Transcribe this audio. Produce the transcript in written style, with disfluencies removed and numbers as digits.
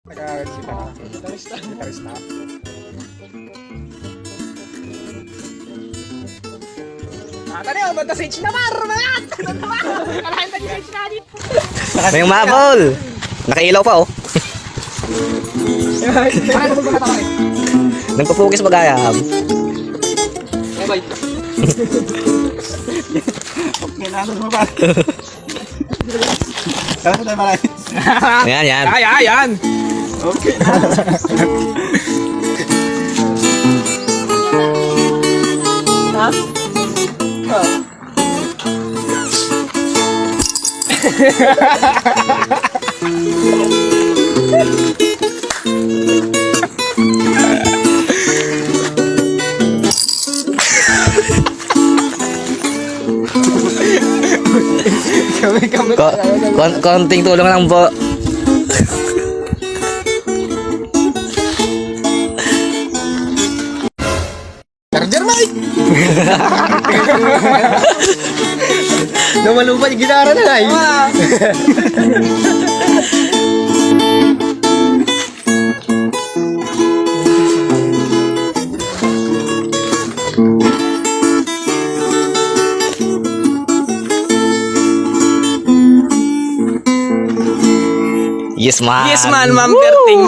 Gitarista. Tadi ang banta sa Chinamar, mga! Kalahin tayo sa Chinamar. May umabol. Nakailaw pa oh. Nagpo-focus magayam. Bye. Okay na, ano mo ba? Kaya ko tayo malay. Yan, yan. Yan. Okay na. Ha? Konting tulong lang po. Charger, Mike! Namalupad yung gitara na nga Yes man. Yes man, Ma'am Berting.